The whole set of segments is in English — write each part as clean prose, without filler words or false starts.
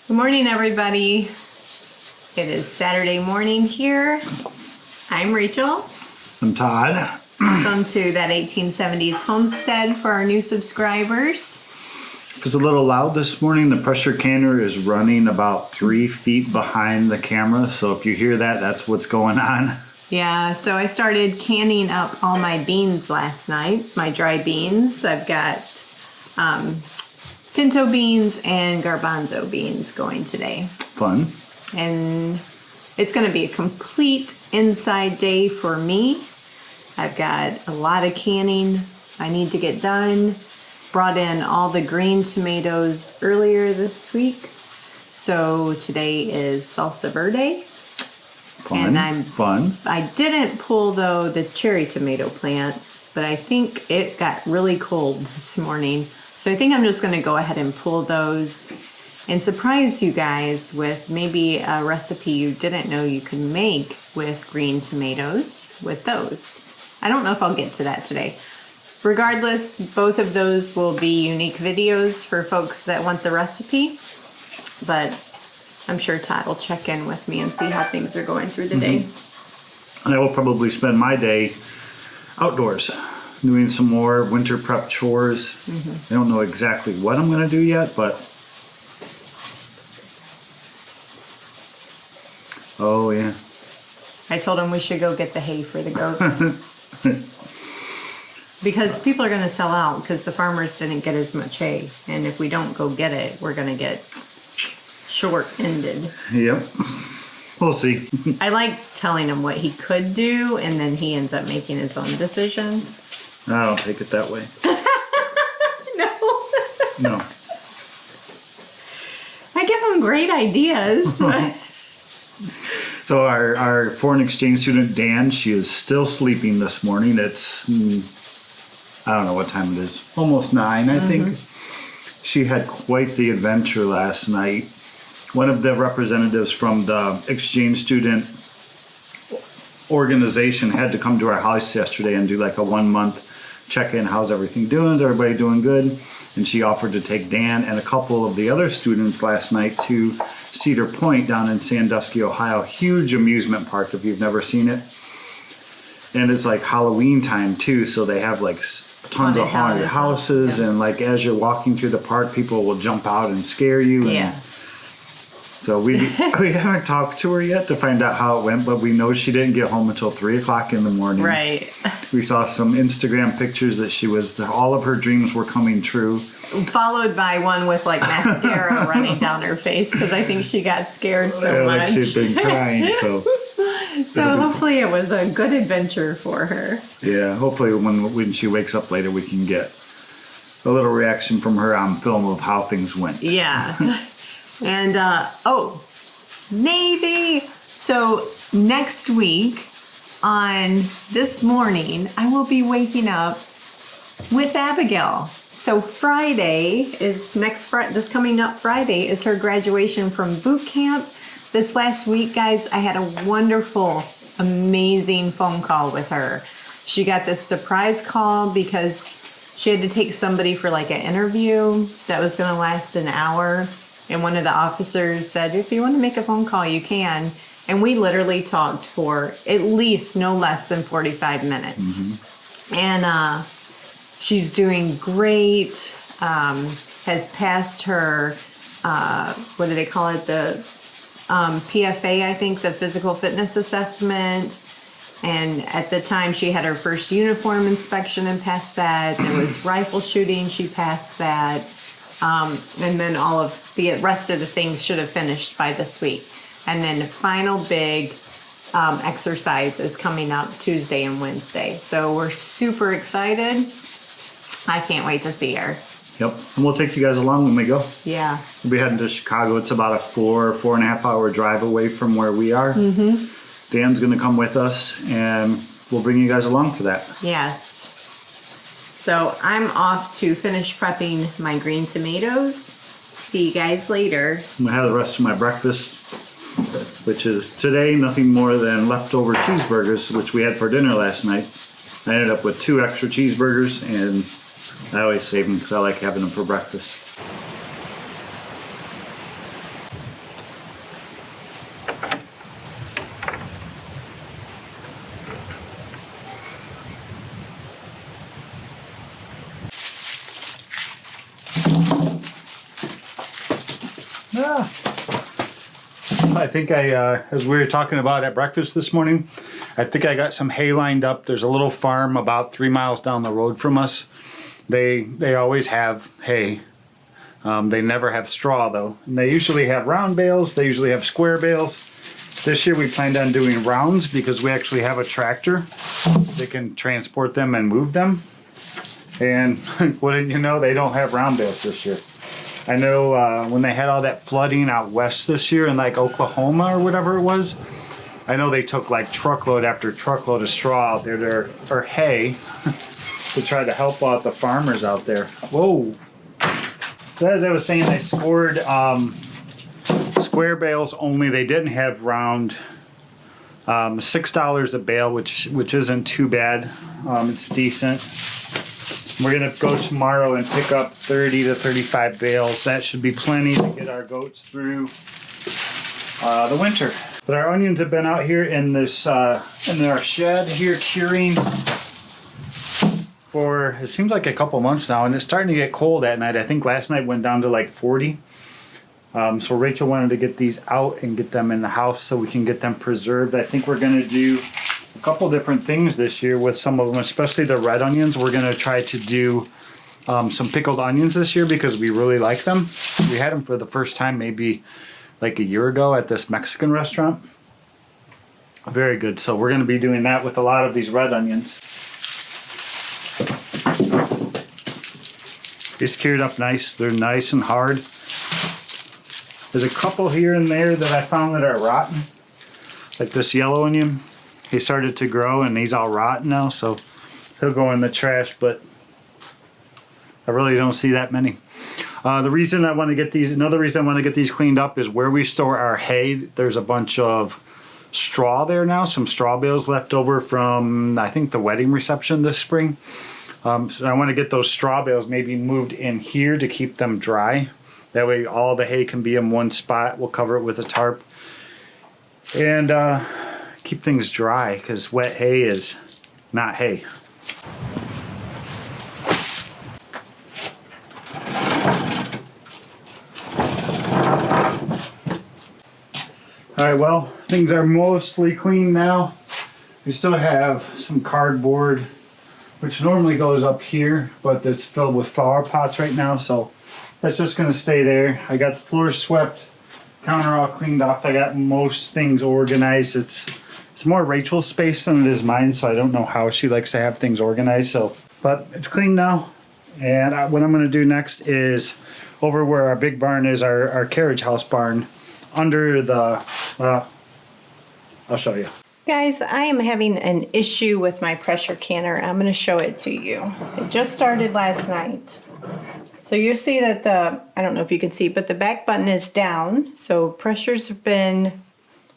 Good morning, everybody. It is Saturday morning here. I'm Rachel. I'm Todd. Welcome to that 1870s Homestead for our new subscribers. It's a little loud this morning. The pressure canner is running about 3 feet behind the camera. So if you hear that, that's what's going on. Yeah, so I started canning up all my beans last night, my dry beans. I've got pinto beans and garbanzo beans going today. Fun. And it's going to be a complete inside day for me. I've got a lot of canning I need to get done. Brought in all the green tomatoes earlier this week. So today is salsa verde. Fun. And Fun. I didn't pull, though, the cherry tomato plants, but I think it got really cold this morning. So I think I'm just going to go ahead and pull those and surprise you guys with maybe a recipe you didn't know you could make with green tomatoes with those. I don't know if I'll get to that today. Regardless, both of those will be unique videos for folks that want the recipe, but I'm sure Todd will check in with me and see how things are going through the day. And I will probably spend my day outdoors doing some more winter prep chores. I don't know exactly what I'm going to do yet, but oh yeah. I told him we should go get the hay for the goats. Because people are going to sell out because the farmers didn't get as much hay. And if we don't go get it, we're going to get short-ended. Yep. We'll see. I like telling him what he could do, and then he ends up making his own decision. I don't take it that way. No. No. I give him great ideas. So our foreign exchange student, Dan, she is still sleeping this morning. It's, I don't know what time it is. Almost 9, I think. She had quite the adventure last night. One of the representatives from the exchange student organization had to come to our house yesterday and do like a 1-month check-in. How's everything doing? Is everybody doing good? And she offered to take Dan and a couple of the other students last night to Cedar Point down in Sandusky, Ohio. Huge amusement park if you've never seen it. And it's like Halloween time too, so they have like tons of haunted houses, and like as you're walking through the park, people will jump out and scare you. And so we haven't talked to her yet to find out how it went, but we know she didn't get home until 3 o'clock in the morning. Right. We saw some Instagram pictures that all of her dreams were coming true. Followed by one with like mascara running down her face because I think she got scared so much. Like she'd been crying. So hopefully it was a good adventure for her. Yeah, hopefully when she wakes up later, we can get a little reaction from her on film of how things went. Yeah. And, Navy! So next week on this morning, I will be waking up with Abigail. So Friday is this coming up Friday is her graduation from boot camp. This last week, guys, I had a wonderful, amazing phone call with her. She got this surprise call because she had to take somebody for like an interview that was going to last an hour. And one of the officers said, if you want to make a phone call, you can. And we literally talked for at least no less than 45 minutes. And she's doing great, has passed her, what do they call it? The PFA, I think, the physical fitness assessment. And at the time, she had her first uniform inspection and passed that. There was rifle shooting, she passed that. And then all of the rest of the things should have finished by this week. And then the final big exercise is coming up Tuesday and Wednesday. So we're super excited. I can't wait to see her. Yep. And we'll take you guys along when we go. Yeah. We'll be heading to Chicago. It's about a 4.5 hour drive away from where we are. Dan's going to come with us, and we'll bring you guys along for that. Yes. So I'm off to finish prepping my green tomatoes. See you guys later. I'm going to have the rest of my breakfast, which is today nothing more than leftover cheeseburgers, which we had for dinner last night. I ended up with 2 extra cheeseburgers, and I always save them because I like having them for breakfast. Ah. I think as we were talking about at breakfast this morning, I think I got some hay lined up. There's a little farm about 3 miles down the road from us. They always have hay. They never have straw though. And they usually have round bales. They usually have square bales. This year we planned on doing rounds because we actually have a tractor that can transport them and move them. And wouldn't you know, they don't have round bales this year. I know when they had all that flooding out west this year in like Oklahoma or whatever it was, I know they took like truckload after truckload of straw out there, or hay, to try to help out the farmers out there. Whoa. So as I was saying, I scored square bales only. They didn't have round. $6 a bale, which isn't too bad. It's decent. We're gonna go tomorrow and pick up 30 to 35 bales. That should be plenty to get our goats through the winter. But our onions have been out here in this in our shed here curing for, it seems like a couple months now, and it's starting to get cold at night. I think last night went down to like 40. So Rachel wanted to get these out and get them in the house so we can get them preserved. I think we're going to do a couple different things this year with some of them, especially the red onions. We're going to try to do some pickled onions this year because we really like them. We had them for the first time maybe like a year ago at this Mexican restaurant. Very good. So we're going to be doing that with a lot of these red onions. These cured up nice. They're nice and hard. There's a couple here and there that I found that are rotten. Like this yellow onion. He started to grow and he's all rotten now, so he'll go in the trash, but I really don't see that many. The reason I want to get these, another reason I want to get these cleaned up is where we store our hay. There's a bunch of straw there now, some straw bales left over from, I think, the wedding reception this spring. So I want to get those straw bales maybe moved in here to keep them dry. That way all the hay can be in one spot. We'll cover it with a tarp and keep things dry, because wet hay is not hay. Alright, well, things are mostly clean now. We still have some cardboard, which normally goes up here, but it's filled with flower pots right now, so that's just going to stay there. I got the floor swept, counter all cleaned off. I got most things organized. It's more Rachel's space than it is mine, so I don't know how she likes to have things organized. So, but it's clean now. And what I'm going to do next is over where our big barn is, our carriage house barn, under the, I'll show you. Guys, I am having an issue with my pressure canner. I'm going to show it to you. It just started last night. So you'll see that I don't know if you can see, but the back button is down. So pressure's been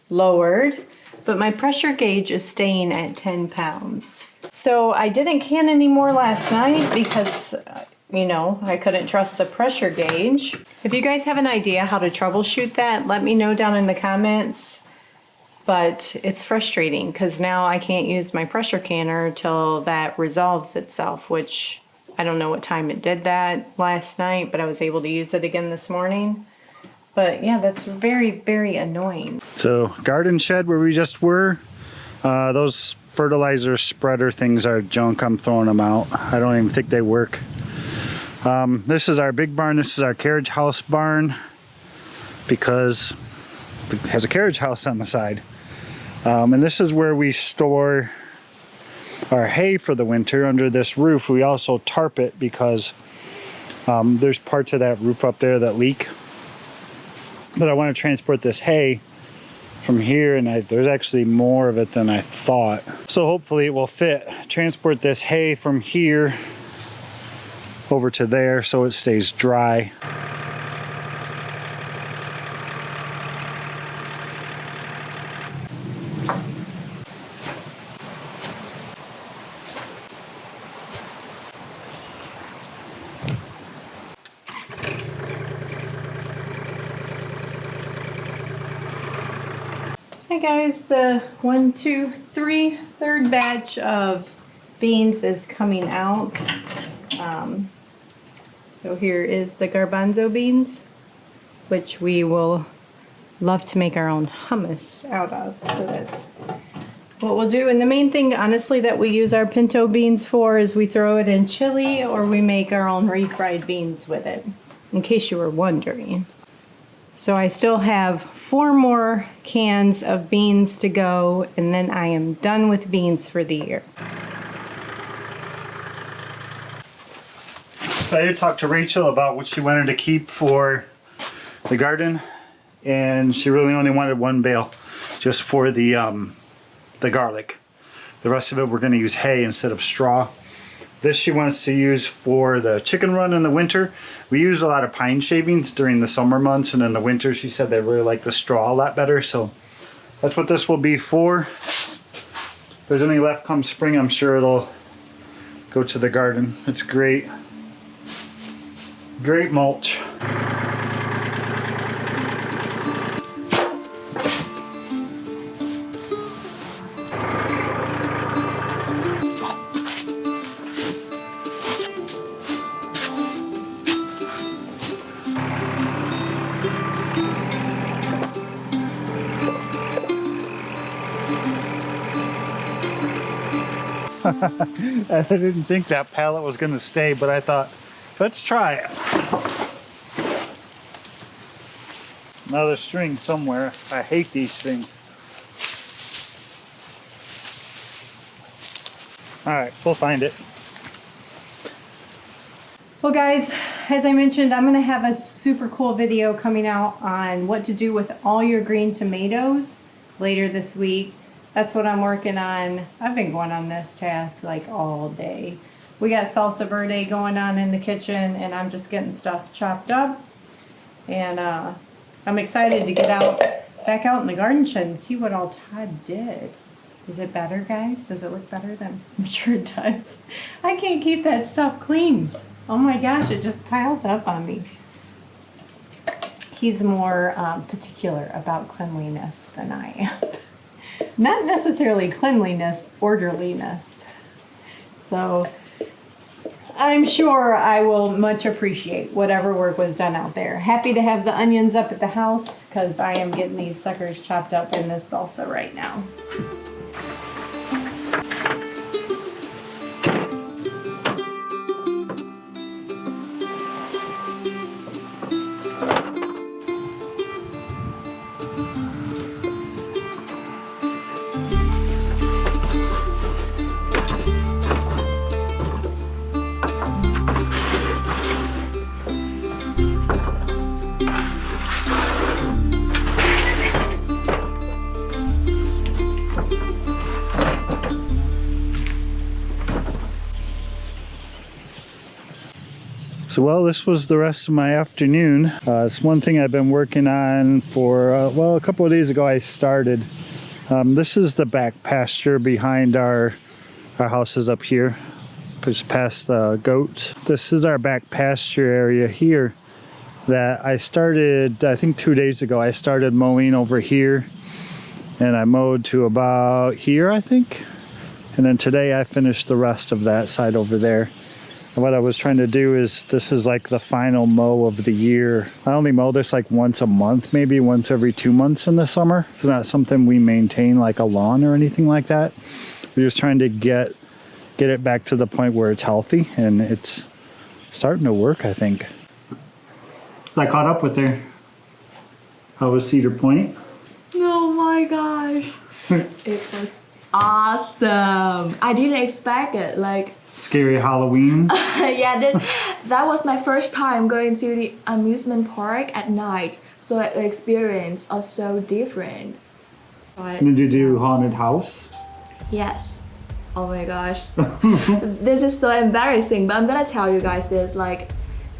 lowered, but my pressure gauge is staying at 10 pounds. So I didn't can anymore last night because, you know, I couldn't trust the pressure gauge. If you guys have an idea how to troubleshoot that, let me know down in the comments. But it's frustrating because now I can't use my pressure canner till that resolves itself, which I don't know what time it did that last night, but I was able to use it again this morning. But yeah, that's very, very annoying. So garden shed where we just were, those fertilizer spreader things are junk. I'm throwing them out. I don't even think they work. This is our big barn. This is our carriage house barn because it has a carriage house on the side. And this is where we store our hay for the winter under this roof. We also tarp it because there's parts of that roof up there that leak. But I want to transport this hay from here, and there's actually more of it than I thought. So hopefully it will fit. Transport this hay from here over to there so it stays dry. Hi guys, the 1, 2, 3, third batch of beans is coming out. So here is the garbanzo beans. which we will love to make our own hummus out of. So that's what we'll do. And the main thing, honestly, that we use our pinto beans for is we throw it in chili or we make our own refried beans with it, in case you were wondering. So I still have 4 more cans of beans to go, and then I am done with beans for the year. So I talked to Rachel about what she wanted to keep for the garden, and she really only wanted 1 bale just for the garlic. The rest of it we're going to use hay instead of straw. This she wants to use for the chicken run in the winter. We use a lot of pine shavings during the summer months, and in the winter she said they really like the straw a lot better, so that's what this will be for. If there's any left come spring, I'm sure it'll go to the garden. It's great. Great mulch. I didn't think that pallet was going to stay, but I thought, let's try it. Another string somewhere. I hate these things. Alright, we'll find it. Well guys, as I mentioned, I'm going to have a super cool video coming out on what to do with all your green tomatoes later this week. That's what I'm working on. I've been going on this task like all day. We got salsa verde going on in the kitchen, and I'm just getting stuff chopped up. And I'm excited to get back out in the garden shed and see what all Todd did. Is it better, guys? Does it look better than? I'm sure it does. I can't keep that stuff clean. Oh my gosh, it just piles up on me. He's more particular about cleanliness than I am. Not necessarily cleanliness, orderliness. So I'm sure I will much appreciate whatever work was done out there. Happy to have the onions up at the house because I am getting these suckers chopped up in this salsa right now. So, well, this was the rest of my afternoon. It's one thing I've been working on for, well, a couple of days ago I started. This is the back pasture behind our houses up here, just past the goats. This is our back pasture area here that I started, I think 2 days ago. I started mowing over here, and I mowed to about here, I think. And then today I finished the rest of that side over there. And what I was trying to do is, this is like the final mow of the year. I only mow this like once a month, maybe once every 2 months in the summer. It's not something we maintain like a lawn or anything like that. We're just trying to get it back to the point where it's healthy, and it's starting to work, I think. I caught up with her. How was Cedar Point? Oh my gosh. It was awesome. I didn't expect it. Like, Scary Halloween. yeah, that was my first time going to the amusement park at night. So the experience are so different. But, Did you do haunted house? yes. Oh my gosh. This is so embarrassing, but I'm gonna tell you guys this. Like,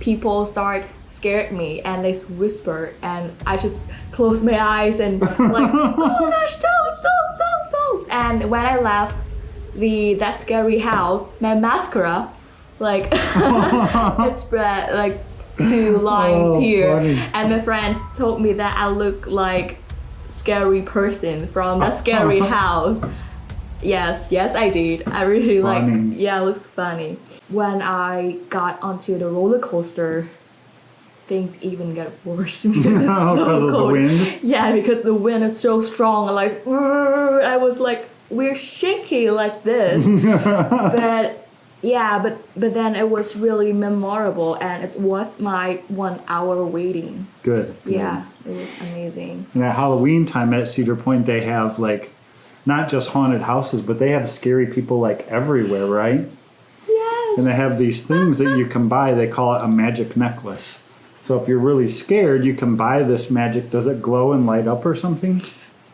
people scared me and they whisper, and I just close my eyes and like, oh my gosh, don't. And when I left that scary house, my mascara, like, it spread like 2 lines here. Funny. And my friends told me that I look like scary person from that scary house. Yes, I did. I really Funny. it looks funny. When I got onto the roller coaster, things even get worse because it's so Because of the cold. wind? Yeah, because the wind is so strong. Like I was like, we're shaky like this. But yeah, but then it was really memorable, and it's worth my 1 hour waiting. Good. Yeah, it was amazing. And at Halloween time at Cedar Point, they have like not just haunted houses, but they have scary people like everywhere, right? Yes. And they have these things that you can buy. They call it a magic necklace. So if you're really scared, you can buy this magic. Does it glow and light up or something?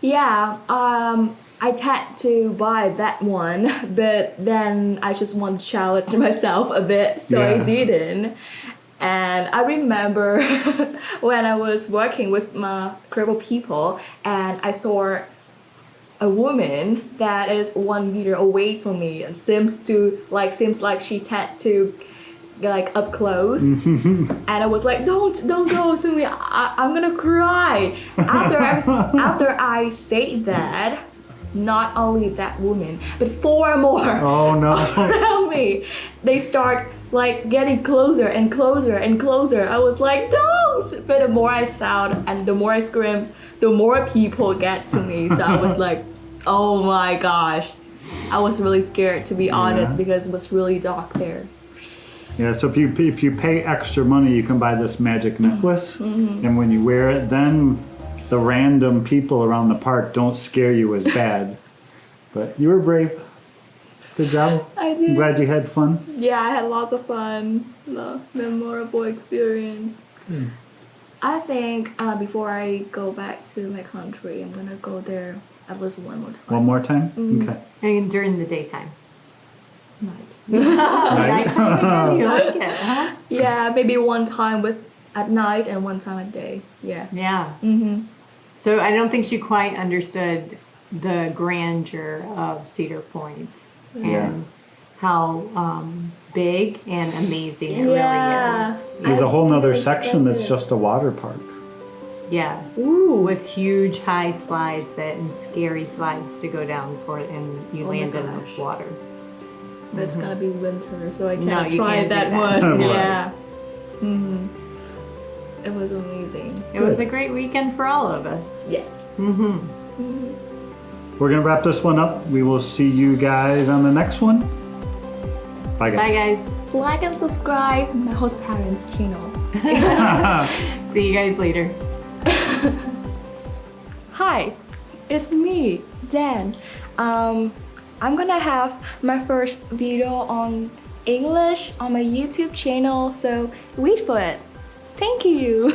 Yeah, I tend to buy that one, but then I just want to challenge myself a bit, so I Yeah. didn't. And I remember when I was working with my crippled people, and I saw a woman that is 1 meter away from me, and seems like she tend to like up close, and I was like, don't go to me, I'm gonna cry. After I said that, not only that woman, but 4 more Oh no. around me, they start like getting closer and closer and closer. I was like, don't! But the more I shout and the more I scream, the more people get to me. So I was like, oh my gosh. I was really scared, to be honest, because it was really dark there. Yeah, so if you pay extra money, you can buy this magic necklace, and when you wear it, then the random people around the park don't scare you as bad. But you were brave. Good job. I did. I'm glad you had fun. Yeah, I had lots of fun. Memorable experience. I think before I go back to my country, I'm gonna go there at least one more time. One more time? Okay. And during the daytime. Night. Right? Nighttime, you like it, huh? Yeah, maybe one time at night and one time at day. Yeah. Yeah. Mm-hmm. So I don't think she quite understood the grandeur of Cedar Point and how big and amazing it really is. There's a whole nother didn't section that's expect it. just a water park. Yeah. Ooh. With huge high slides and scary slides to go down for, and you Oh my land in the gosh. water. That's gonna be winter, so I can't No, you try can't do that that. one. Right. Yeah. Mm-hmm. It was amazing. It was a great weekend for all of us. Yes. Mm-hmm. We're going to wrap this one up. We will see you guys on the next one. Bye, guys. Bye, guys. Like and subscribe my host parents channel. See you guys later. Hi, it's me, Dan. I'm gonna have my first video on English on my YouTube channel, so wait for it. Thank you.